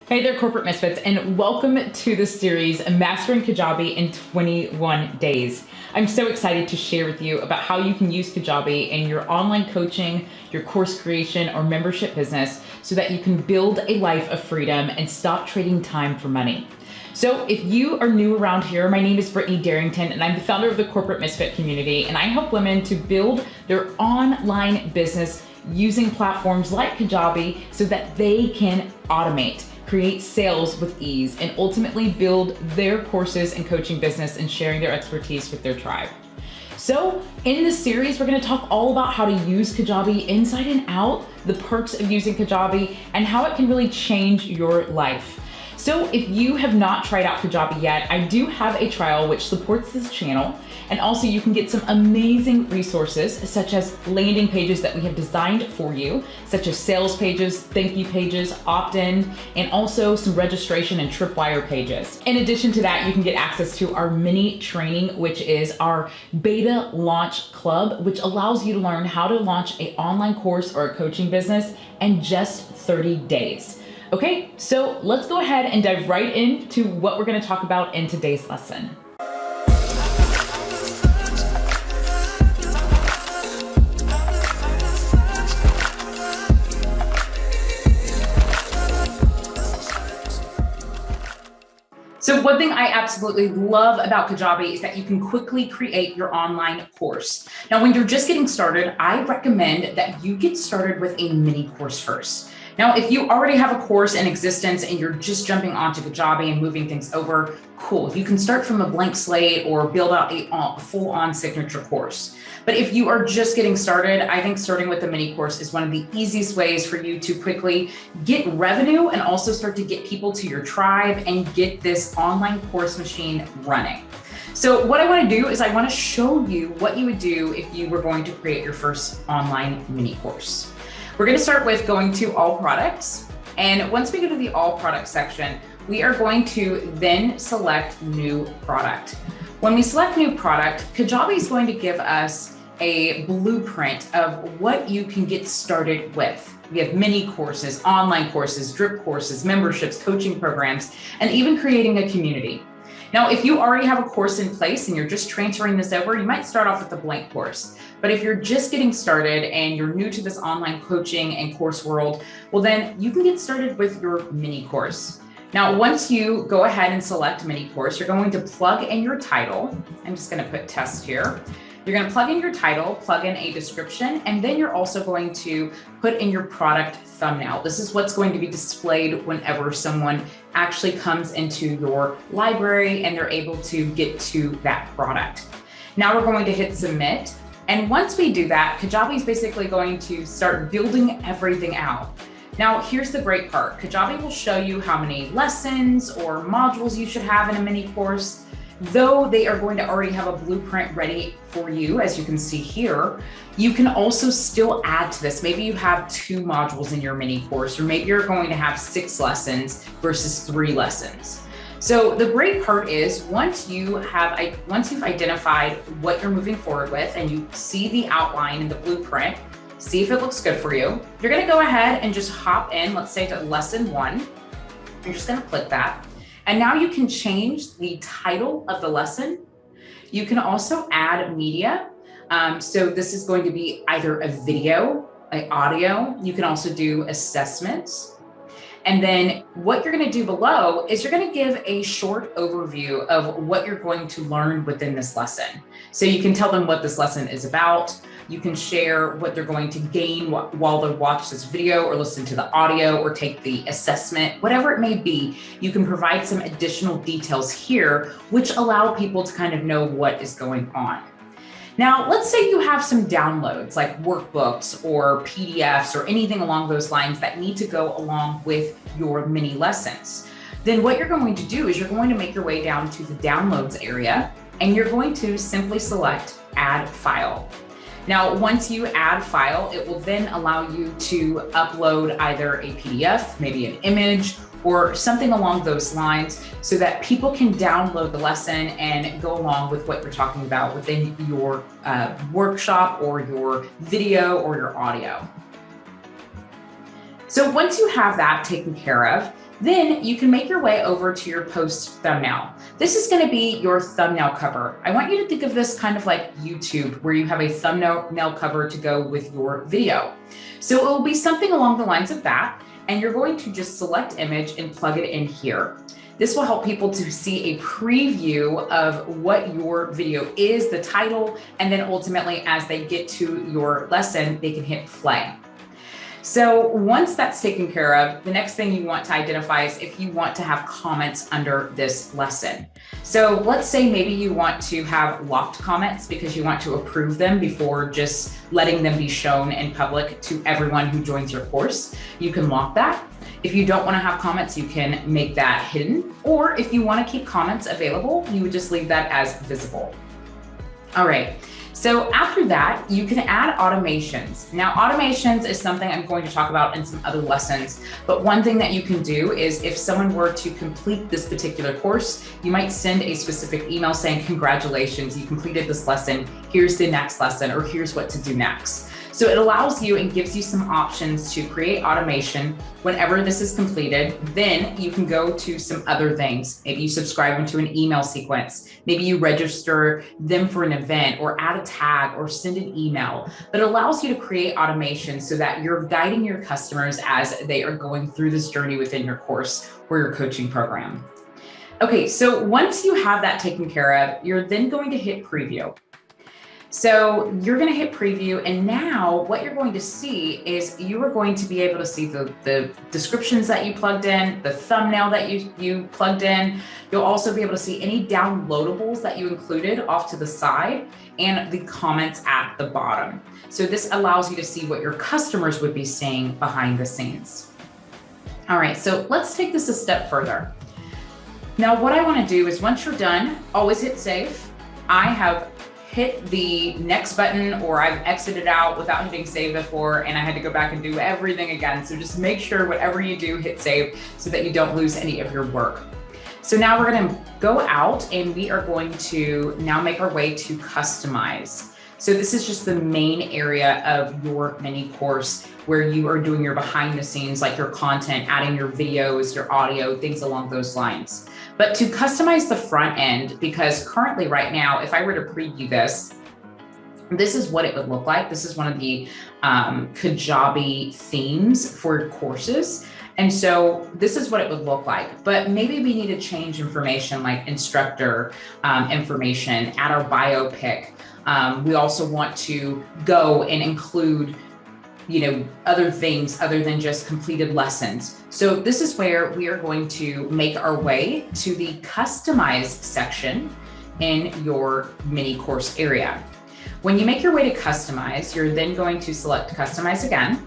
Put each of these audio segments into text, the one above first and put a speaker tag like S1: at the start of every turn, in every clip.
S1: Hey there, corporate misfits, and welcome to the series Mastering Kajabi in 21 Days. I'm so excited to share with you about how you can use Kajabi in your online coaching, your course creation, or membership business so that you can build a life of freedom and stop trading time for money. So if you are new around here, my name is 𝗞𝗷𝗯𝗶, and I'm the founder of the Corporate Misfit community, and I help women to build their online business using platforms like Kajabi so that they can automate, create sales with ease, and ultimately build their courses and coaching business and sharing their expertise with their tribe. So in this series, we're going to talk all about how to use Kajabi inside and out, the perks of using Kajabi, and how it can really change your life. So if you have not tried out Kajabi yet, I do have a trial which supports this channel. And also you can get some amazing resources such as landing pages that we have designed for you, such as sales pages, thank you pages, opt-in, and also some registration and tripwire pages. In addition to that, you can get access to our mini training, which is our beta launch club, which allows you to learn how to launch an online course or a coaching business in just 30 days. Okay, so let's go ahead and dive right into what we're going to talk about in today's lesson. So one thing I absolutely love about Kajabi is that you can quickly create your online course. Now, when you're just getting started, I recommend that you get started with a mini course first. Now, if you already have a course in existence and you're just jumping onto Kajabi and moving things over, cool. You can start from a blank slate or build out a full-on signature course. But if you are just getting started, I think starting with a mini course is one of the easiest ways for you to quickly get revenue and also start to get people to your tribe and get this online course machine running. So what I want to do is I want to show you what you would do if you were going to create your first online mini course. We're going to start with going to all products. And once we go to the all product section, we are going to then select new product. When we select new product, Kajabi is going to give us a blueprint of what you can get started with. We have mini courses, online courses, drip courses, memberships, coaching programs, and even creating a community. Now, if you already have a course in place and you're just transferring this over, you might start off with a blank course. But if you're just getting started and you're new to this online coaching and course world, well, then you can get started with your mini course. Now, once you go ahead and select mini course, you're going to plug in your title. I'm just going to put test here. You're going to plug in your title, plug in a description, and then you're also going to put in your product thumbnail. This is what's going to be displayed whenever someone actually comes into your library and they're able to get to that product. Now we're going to hit submit. And once we do that, Kajabi is basically going to start building everything out. Now, here's the great part. Kajabi will show you how many lessons or modules you should have in a mini course. Though they are going to already have a blueprint ready for you, as you can see here, you can also still add to this. Maybe you have 2 modules in your mini course, or maybe you're going to have 6 lessons versus 3 lessons. So the great part is once you've identified what you're moving forward with and you see the outline and the blueprint, see if it looks good for you, you're going to go ahead and just hop in, let's say to lesson 1. You're just going to click that. And now you can change the title of the lesson. You can also add media. So this is going to be either a video, an audio. You can also do assessments. And then what you're going to do below is you're going to give a short overview of what you're going to learn within this lesson. So you can tell them what this lesson is about. You can share what they're going to gain while they watch this video or listen to the audio or take the assessment, whatever it may be. You can provide some additional details here, which allow people to kind of know what is going on. Now, let's say you have some downloads like workbooks or PDFs or anything along those lines that need to go along with your mini lessons. Then what you're going to do is you're going to make your way down to the downloads area and you're going to simply select add file. Now, once you add file, it will then allow you to upload either a PDF, maybe an image, or something along those lines so that people can download the lesson and go along with what you're talking about within your workshop or your video or your audio. So once you have that taken care of, Then you can make your way over to your post thumbnail. This is going to be your thumbnail cover. I want you to think of this kind of like YouTube, where you have a thumbnail cover to go with your video. So it will be something along the lines of that, and you're going to just select image and plug it in here. This will help people to see a preview of what your video is, the title, and then ultimately as they get to your lesson, they can hit play. So once that's taken care of, the next thing you want to identify is if you want to have comments under this lesson. So let's say maybe you want to have locked comments because you want to approve them before just letting them be shown in public to everyone who joins your course. You can lock that. If you don't want to have comments, you can make that hidden. Or if you want to keep comments available, you would just leave that as visible. All right. So after that, you can add automations. Now, automations is something I'm going to talk about in some other lessons, but one thing that you can do is if someone were to complete this particular course, you might send a specific email saying, congratulations, you completed this lesson, here's the next lesson, or here's what to do next. So it allows you and gives you some options to create automation whenever this is completed. Then you can go to some other things. Maybe you subscribe them to an email sequence. Maybe you register them for an event or add a tag or send an email. But it allows you to create automation so that you're guiding your customers as they are going through this journey within your course or your coaching program. Okay, so once you have that taken care of, you're then going to hit preview. So you're going to hit preview, and now what you're going to see is you are going to be able to see the descriptions that you plugged in, the thumbnail that you plugged in. You'll also be able to see any downloadables that you included off to the side and the comments at the bottom. So this allows you to see what your customers would be seeing behind the scenes. All right, so let's take this a step further. Now, what I want to do is once you're done, always hit save. I have hit the next button, or I've exited out without hitting save before, and I had to go back and do everything again. So just make sure whatever you do, hit save so that you don't lose any of your work. So now we're going to go out and we are going to now make our way to customize. So this is just the main area of your mini course where you are doing your behind the scenes, like your content, adding your videos, your audio, things along those lines. But to customize the front end, because currently right now, if I were to preview this, this is what it would look like. This is one of the Kajabi themes for courses. And so this is what it would look like, but maybe we need to change information like instructor information, add our bio pic. We also want to go and include other things other than just completed lessons. So this is where we are going to make our way to the customize section in your mini course area. When you make your way to customize, you're then going to select customize again.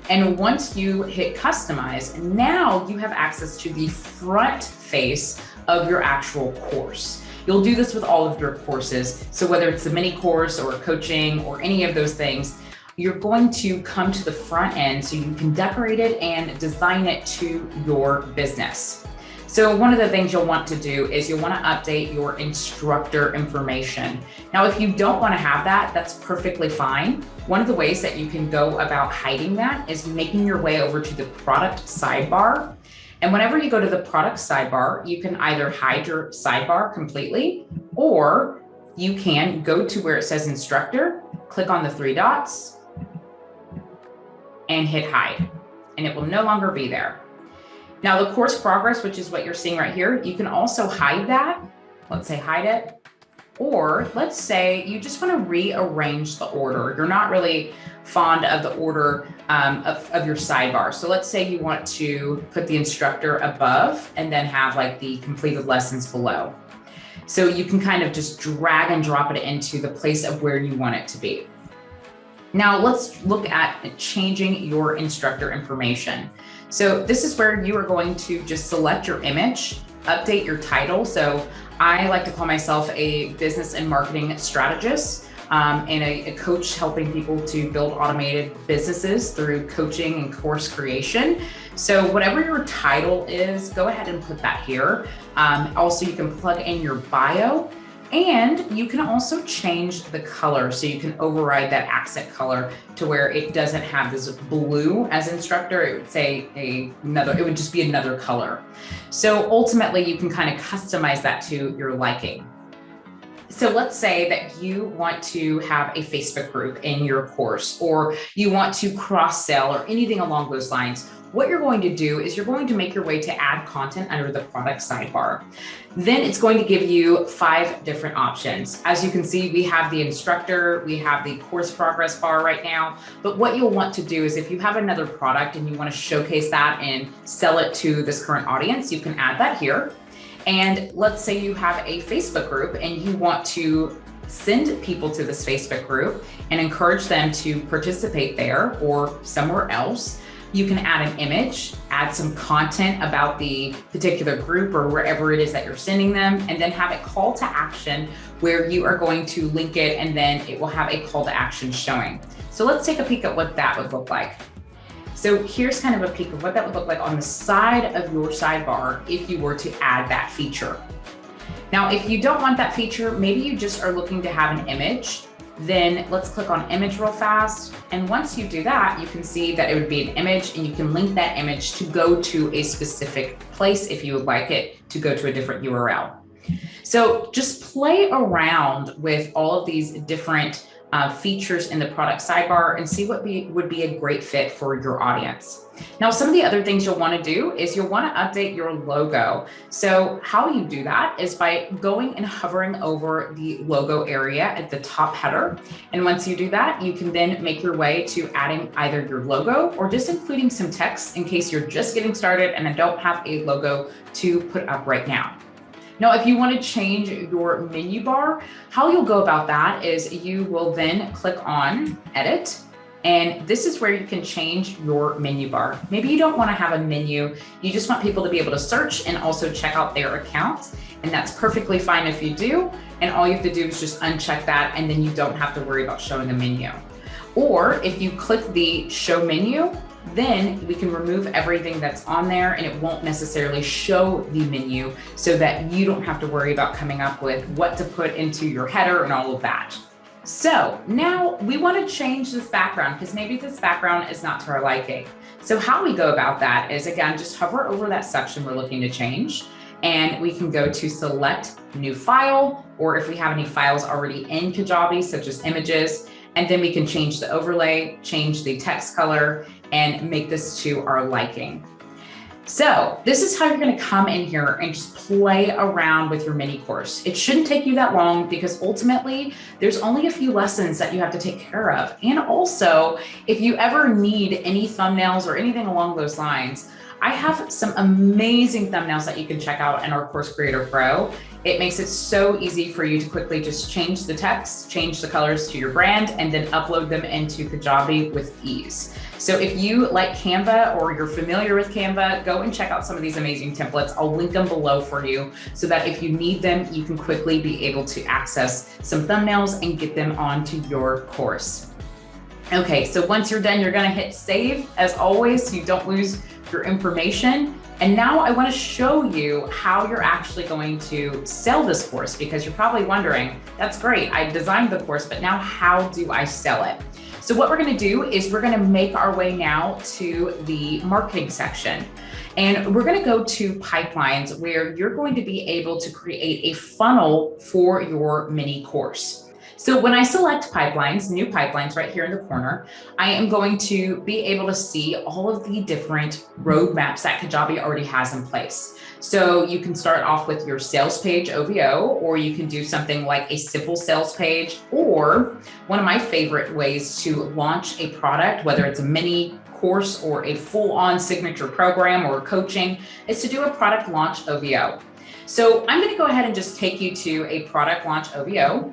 S1: And once you hit customize, now you have access to the front face of your actual course. You'll do this with all of your courses. So whether it's the mini course or coaching or any of those things, you're going to come to the front end so you can decorate it and design it to your business. So one of the things you'll want to do is you'll want to update your instructor information. Now, if you don't want to have that, that's perfectly fine. One of the ways that you can go about hiding that is making your way over to the product sidebar. And whenever you go to the product sidebar, you can either hide your sidebar completely, or you can go to where it says instructor, click on the three dots, and hit hide, and it will no longer be there. Now the course progress, which is what you're seeing right here, you can also hide that. Let's say hide it. Or let's say you just want to rearrange the order. You're not really fond of the order of your sidebar. So let's say you want to put the instructor above and then have like the completed lessons below. So you can kind of just drag and drop it into the place of where you want it to be. Now let's look at changing your instructor information. So this is where you are going to just select your image, update your title. So I like to call myself a business and marketing strategist and a coach helping people to build automated businesses through coaching and course creation. So whatever your title is, go ahead and put that here. Also, you can plug in your bio. And you can also change the color. So you can override that accent color to where it doesn't have this blue as instructor. It would say it would just be another color. So ultimately you can kind of customize that to your liking. So let's say that you want to have a Facebook group in your course, or you want to cross-sell or anything along those lines. What you're going to do is you're going to make your way to add content under the product sidebar. Then it's going to give you 5 different options. As you can see, we have the instructor, we have the course progress bar right now. But what you'll want to do is if you have another product and you want to showcase that and sell it to this current audience, you can add that here. And let's say you have a Facebook group and you want to send people to this Facebook group and encourage them to participate there or somewhere else. You can add an image, add some content about the particular group or wherever it is that you're sending them, and then have a call to action where you are going to link it and then it will have a call to action showing. So let's take a peek at what that would look like. So here's kind of a peek of what that would look like on the side of your sidebar if you were to add that feature. Now, if you don't want that feature, maybe you just are looking to have an image, then let's click on image real fast. And once you do that, you can see that it would be an image and you can link that image to go to a specific place if you would like it to go to a different URL. So just play around with all of these different features in the product sidebar and see what would be a great fit for your audience. Now, some of the other things you'll want to do is you'll want to update your logo. So how you do that is by going and hovering over the logo area at the top header. And once you do that, you can then make your way to adding either your logo or just including some text in case you're just getting started and I don't have a logo to put up right now. Now, if you want to change your menu bar, how you'll go about that is you will then click on Edit, and this is where you can change your menu bar. Maybe you don't want to have a menu, you just want people to be able to search and also check out their account, and that's perfectly fine if you do, and all you have to do is just uncheck that, and then you don't have to worry about showing a menu. Or if you click the Show Menu, then we can remove everything that's on there and it won't necessarily show the menu so that you don't have to worry about coming up with what to put into your header and all of that. So now we want to change this background because maybe this background is not to our liking. So how we go about that is, again, just hover over that section we're looking to change and we can go to select new file, or if we have any files already in Kajabi, such as images, and then we can change the overlay, change the text color, and make this to our liking. So this is how you're going to come in here and just play around with your mini course. It shouldn't take you that long because ultimately there's only a few lessons that you have to take care of. And also, if you ever need any thumbnails or anything along those lines, I have some amazing thumbnails that you can check out in our Course Creator Pro. It makes it so easy for you to quickly just change the text, change the colors to your brand, and then upload them into Kajabi with ease. So if you like Canva or you're familiar with Canva, go and check out some of these amazing templates. I'll link them below for you so that if you need them, you can quickly be able to access some thumbnails and get them onto your course. Okay, so once you're done, you're gonna hit save as always so you don't lose your information. And now I want to show you how you're actually going to sell this course, because you're probably wondering, that's great, I designed the course, but now how do I sell it? So what we're going to do is we're going to make our way now to the marketing section. And we're going to go to pipelines where you're going to be able to create a funnel for your mini course. So when I select pipelines, new pipelines right here in the corner, I am going to be able to see all of the different roadmaps that Kajabi already has in place. So you can start off with your sales page OVO, or you can do something like a simple sales page, or one of my favorite ways to launch a product, whether it's a mini course or a full-on signature program or coaching, is to do a product launch OVO. So I'm going to go ahead and just take you to a product launch OVO.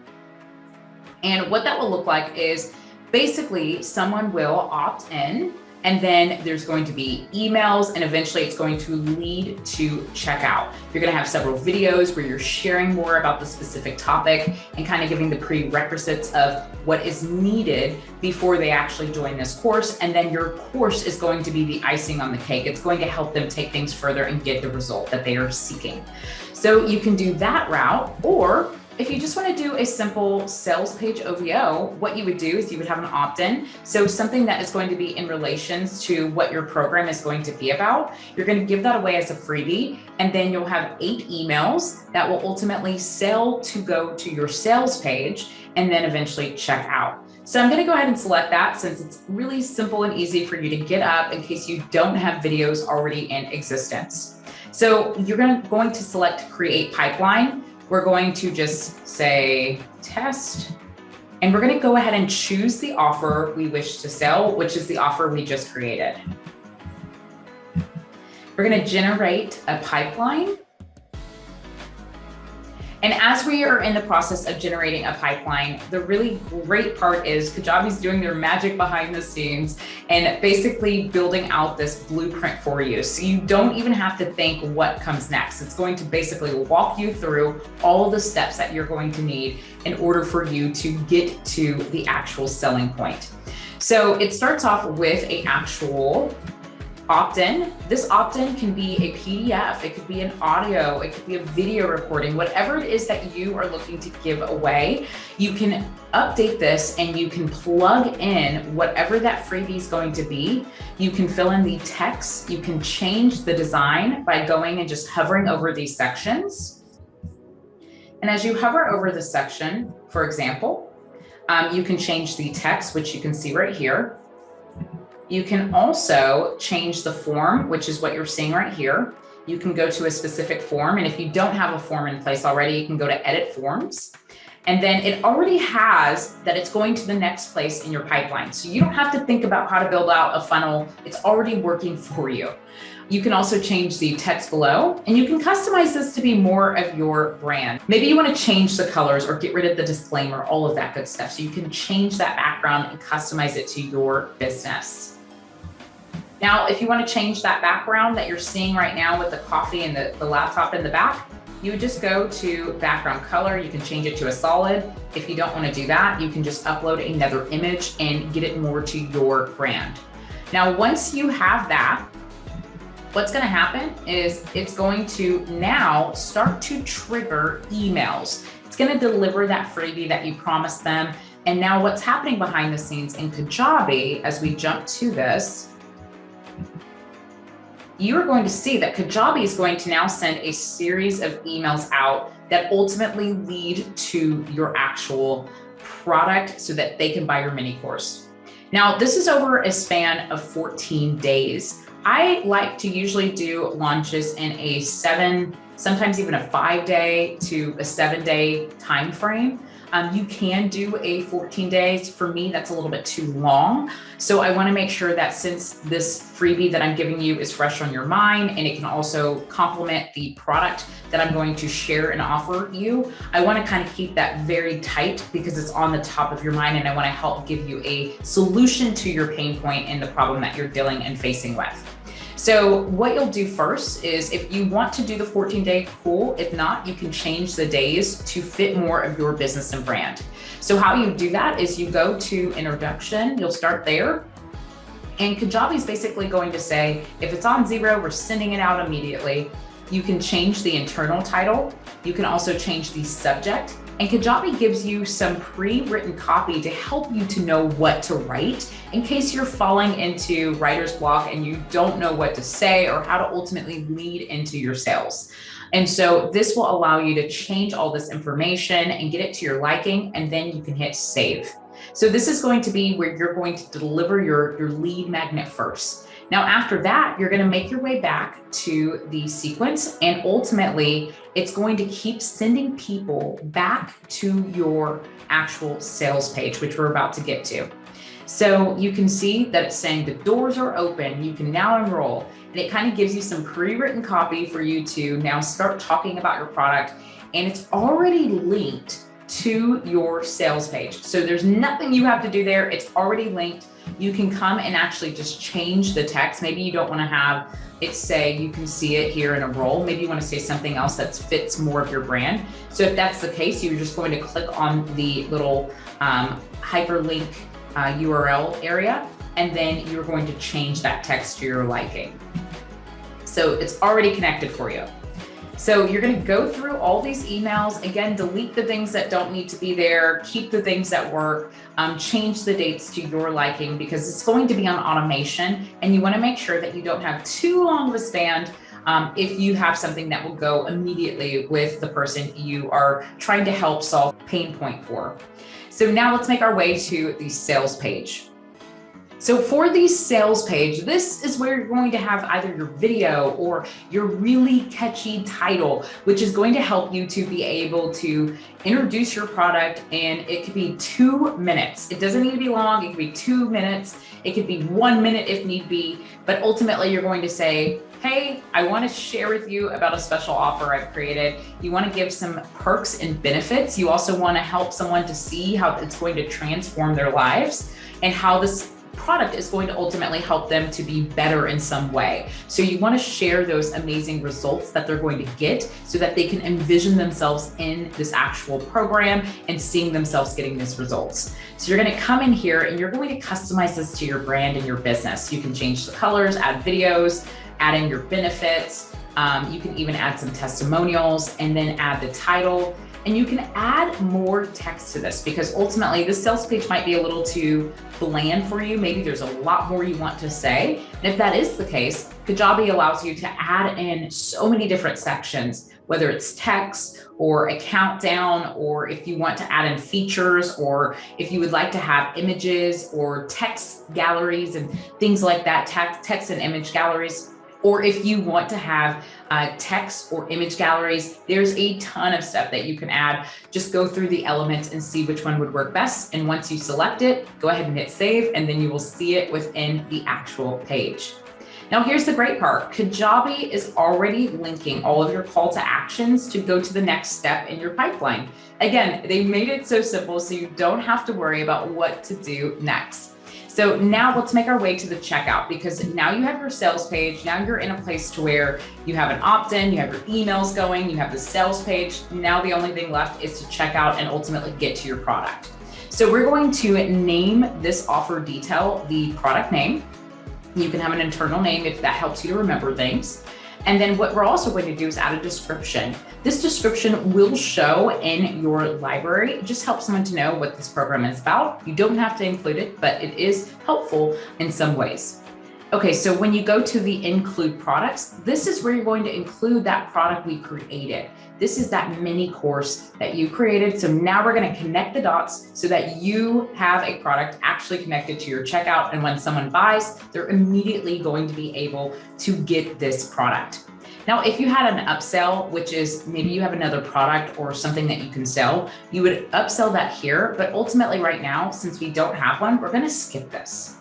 S1: And what that will look like is basically someone will opt in, and then there's going to be emails, and eventually it's going to lead to checkout. You're going to have several videos where you're sharing more about the specific topic and kind of giving the prerequisites of what is needed before they actually join this course. And then your course is going to be the icing on the cake. It's going to help them take things further and get the result that they are seeking. So you can do that route, or If you just want to do a simple sales page OVO, what you would do is you would have an opt-in. So something that is going to be in relations to what your program is going to be about. You're going to give that away as a freebie, and then you'll have 8 emails that will ultimately sell to go to your sales page and then eventually check out. So I'm going to go ahead and select that since it's really simple and easy for you to get up in case you don't have videos already in existence. So you're going to select create pipeline. We're going to just say test, and we're going to go ahead and choose the offer we wish to sell, which is the offer we just created. We're going to generate a pipeline. And as we are in the process of generating a pipeline, the really great part is Kajabi's doing their magic behind the scenes and basically building out this blueprint for you. So you don't even have to think what comes next. It's going to basically walk you through all the steps that you're going to need in order for you to get to the actual selling point. So it starts off with an actual opt-in. This opt-in can be a PDF, it could be an audio, it could be a video recording, whatever it is that you are looking to give away. You can update this and you can plug in whatever that freebie is going to be. You can fill in the text, you can change the design by going and just hovering over these sections. And as you hover over the section, for example, you can change the text, which you can see right here. You can also change the form, which is what you're seeing right here. You can go to a specific form, and if you don't have a form in place already, you can go to edit forms. And then it already has that it's going to the next place in your pipeline. So you don't have to think about how to build out a funnel. It's already working for you. You can also change the text below, and you can customize this to be more of your brand. Maybe you want to change the colors or get rid of the disclaimer, all of that good stuff. So you can change that background and customize it to your business. Now, if you want to change that background that you're seeing right now with the coffee and the laptop in the back, you would just go to background color. You can change it to a solid. If you don't want to do that, you can just upload another image and get it more to your brand. Now, once you have that, what's going to happen is it's going to now start to trigger emails. It's going to deliver that freebie that you promised them. And now what's happening behind the scenes in Kajabi, as we jump to this, you're going to see that Kajabi is going to now send a series of emails out that ultimately lead to your actual product so that they can buy your mini course. Now, this is over a span of 14 days. I like to usually do launches in a 7, sometimes even a 5-day to a 7-day time frame. You can do a 14 days. For me, that's a little bit too long. So I want to make sure that since this freebie that I'm giving you is fresh on your mind and it can also complement the product that I'm going to share and offer you, I want to kind of keep that very tight because it's on the top of your mind and I want to help give you a solution to your pain point and the problem that you're dealing and facing with. So what you'll do first is if you want to do the 14-day, cool. If not, you can change the days to fit more of your business and brand. So how you do that is you go to introduction, you'll start there. And Kajabi is basically going to say, if it's on 0, we're sending it out immediately. You can change the internal title. You can also change the subject. And Kajabi gives you some pre-written copy to help you to know what to write in case you're falling into writer's block and you don't know what to say or how to ultimately lead into your sales. And so this will allow you to change all this information and get it to your liking, and then you can hit save. So this is going to be where you're going to deliver your lead magnet first. Now, after that, you're going to make your way back to the sequence, and ultimately it's going to keep sending people back to your actual sales page, which we're about to get to. So you can see that it's saying the doors are open. You can now enroll, and it kind of gives you some pre-written copy for you to now start talking about your product, and it's already linked to your sales page. So there's nothing you have to do there. It's already linked. You can come and actually just change the text. Maybe you don't want to have it say, you can see it here in a roll. Maybe you want to say something else that fits more of your brand. So if that's the case, you're just going to click on the little hyperlink URL area, and then you're going to change that text to your liking. So it's already connected for you. So you're going to go through all these emails. Again, delete the things that don't need to be there, keep the things that work, change the dates to your liking, because it's going to be on automation, and you want to make sure that you don't have too long of a span if you have something that will go immediately with the person you are trying to help solve pain point for. So now let's make our way to the sales page. So for the sales page, this is where you're going to have either your video or your really catchy title, which is going to help you to be able to introduce your product. And it could be 2 minutes. It doesn't need to be long. It could be 2 minutes. It could be 1 minute if need be. But ultimately, you're going to say, hey, I want to share with you about a special offer I've created. You want to give some perks and benefits. You also want to help someone to see how it's going to transform their lives and how this product is going to ultimately help them to be better in some way. So you want to share those amazing results that they're going to get so that they can envision themselves in this actual program and seeing themselves getting these results. So you're going to come in here and you're going to customize this to your brand and your business. You can change the colors, add videos, add in your benefits. You can even add some testimonials and then add the title. And you can add more text to this, because ultimately this sales page might be a little too bland for you. Maybe there's a lot more you want to say. And if that is the case, Kajabi allows you to add in so many different sections, whether it's text or a countdown, or if you want to add in features, or if you would like to have images or text galleries and things like that, text and image galleries. Or if you want to have text or image galleries, there's a ton of stuff that you can add. Just go through the elements and see which one would work best. And once you select it, go ahead and hit save, and then you will see it within the actual page. Now, here's the great part. Kajabi is already linking all of your call to actions to go to the next step in your pipeline. Again, they made it so simple so you don't have to worry about what to do next. So now let's make our way to the checkout, because now you have your sales page. Now you're in a place to where you have an opt-in, you have your emails going, you have the sales page. Now the only thing left is to check out and ultimately get to your product. So we're going to name this offer detail the product name. You can have an internal name if that helps you to remember things. And then what we're also going to do is add a description. This description will show in your library. It just helps someone to know what this program is about. You don't have to include it, but it is helpful in some ways. Okay, so when you go to the include products, this is where you're going to include that product we created. This is that mini course that you created. So now we're going to connect the dots so that you have a product actually connected to your checkout. And when someone buys, they're immediately going to be able to get this product. Now, if you had an upsell, which is maybe you have another product or something that you can sell, you would upsell that here. But ultimately right now, since we don't have one, we're going to skip this.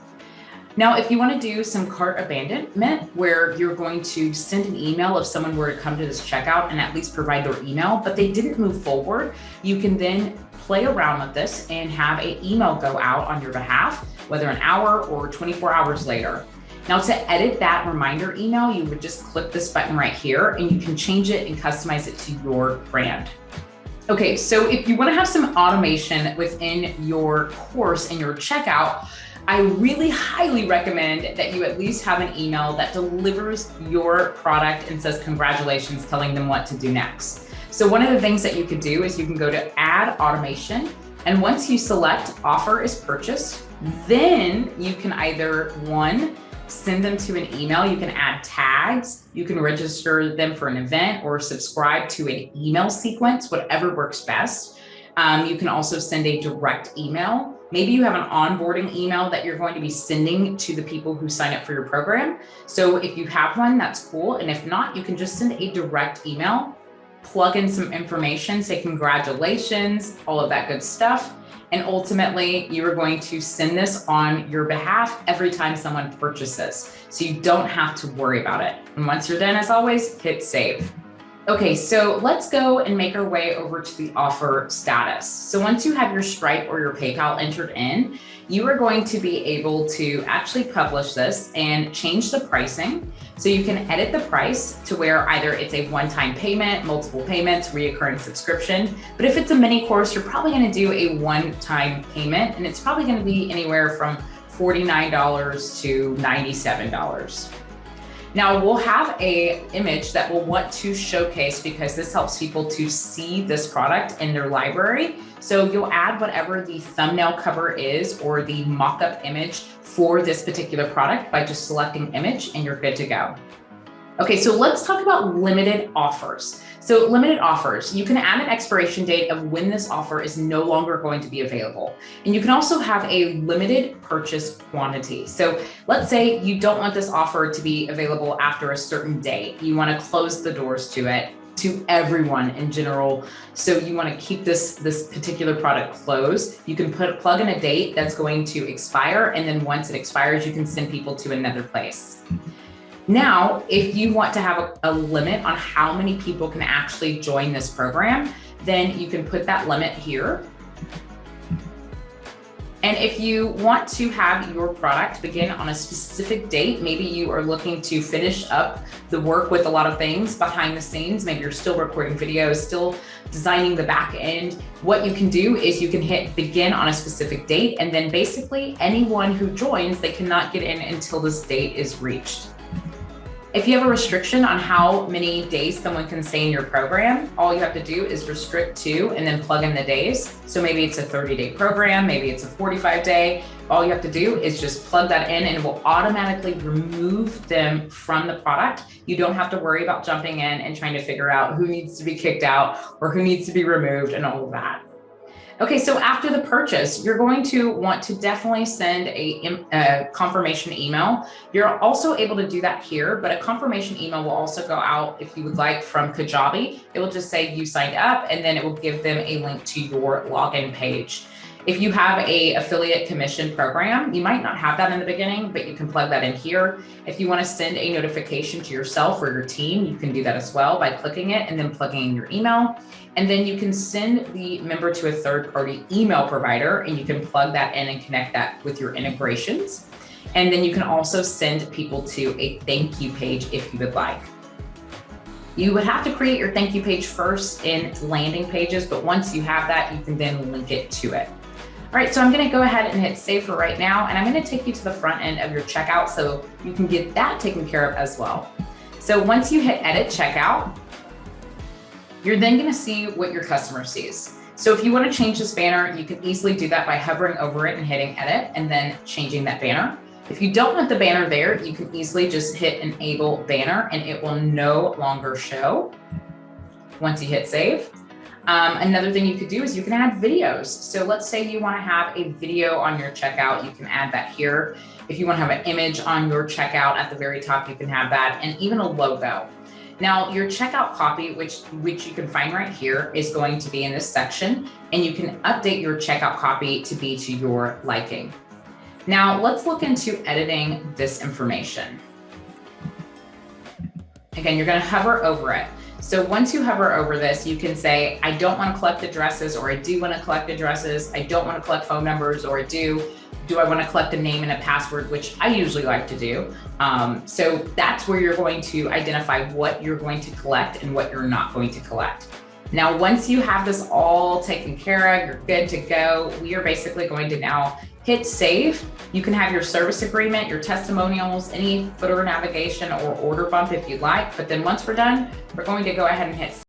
S1: Now, if you want to do some cart abandonment, where you're going to send an email if someone were to come to this checkout and at least provide their email, but they didn't move forward, you can then play around with this and have an email go out on your behalf, whether an hour or 24 hours later. Now, to edit that reminder email, you would just click this button right here, and you can change it and customize it to your brand. Okay, so if you want to have some automation within your course and your checkout, I really highly recommend that you at least have an email that delivers your product and says congratulations, telling them what to do next. So one of the things that you could do is you can go to add automation. And once you select offer is purchased, then you can either send them to an email. You can add tags. You can register them for an event or subscribe to an email sequence, whatever works best. You can also send a direct email. Maybe you have an onboarding email that you're going to be sending to the people who sign up for your program. So if you have one, that's cool. And if not, you can just send a direct email, plug in some information, say congratulations, all of that good stuff. And ultimately, you are going to send this on your behalf every time someone purchases. So you don't have to worry about it. And once you're done, as always, hit save. Okay, so let's go and make our way over to the offer status. So once you have your Stripe or your PayPal entered in, you are going to be able to actually publish this and change the pricing. So you can edit the price to where either it's a one-time payment, multiple payments, reoccurring subscription. But if it's a mini course, you're probably going to do a one-time payment, and it's probably going to be anywhere from $49 to $97. Now we'll have a image that we'll want to showcase because this helps people to see this product in their library. So you'll add whatever the thumbnail cover is or the mock-up image for this particular product by just selecting image and you're good to go. Okay, so let's talk about limited offers. So limited offers, you can add an expiration date of when this offer is no longer going to be available. And you can also have a limited purchase quantity. So let's say you don't want this offer to be available after a certain date. You want to close the doors to it, to everyone in general. So you want to keep this particular product closed. You can plug in a date that's going to expire. And then once it expires, you can send people to another place. Now, if you want to have a limit on how many people can actually join this program, then you can put that limit here. And if you want to have your product begin on a specific date, maybe you are looking to finish up the work with a lot of things behind the scenes, maybe you're still recording videos, still designing the back end, what you can do is you can hit begin on a specific date, and then basically anyone who joins, they cannot get in until this date is reached. If you have a restriction on how many days someone can stay in your program, all you have to do is restrict to and then plug in the days. So maybe it's a 30-day program, maybe it's a 45-day. All you have to do is just plug that in and it will automatically remove them from the product. You don't have to worry about jumping in and trying to figure out who needs to be kicked out or who needs to be removed and all of that. Okay, so after the purchase, you're going to want to definitely send a confirmation email. You're also able to do that here, but a confirmation email will also go out if you would like from Kajabi. It will just say you signed up and then it will give them a link to your login page. If you have an affiliate commission program, you might not have that in the beginning, but you can plug that in here. If you want to send a notification to yourself or your team, you can do that as well by clicking it and then plugging in your email. And then you can send the member to a third-party email provider and you can plug that in and connect that with your integrations. And then you can also send people to a thank you page if you would like. You would have to create your thank you page first in landing pages, but once you have that, you can then link it to it. All right, so I'm gonna go ahead and hit save for right now, and I'm gonna take you to the front end of your checkout so you can get that taken care of as well. So once you hit edit checkout, you're then gonna see what your customer sees. So if you wanna change this banner, you can easily do that by hovering over it and hitting edit and then changing that banner. If you don't want the banner there, you can easily just hit enable banner and it will no longer show once you hit save. Another thing you could do is you can add videos. So let's say you want to have a video on your checkout, you can add that here. If you want to have an image on your checkout at the very top, you can have that, and even a logo. Now your checkout copy, which you can find right here, is going to be in this section, and you can update your checkout copy to be to your liking. Now let's look into editing this information. Again, you're going to hover over it. So once you hover over this, you can say, I don't want to collect addresses, or I do want to collect addresses. I don't want to collect phone numbers, or I do. Do I want to collect a name and a password, which I usually like to do. So that's where you're going to identify what you're going to collect and what you're not going to collect. Now, once you have this all taken care of, you're good to go. We are basically going to now hit save. You can have your service agreement, your testimonials, any footer navigation or order bump if you'd like. But then once we're done, we're going to go ahead and hit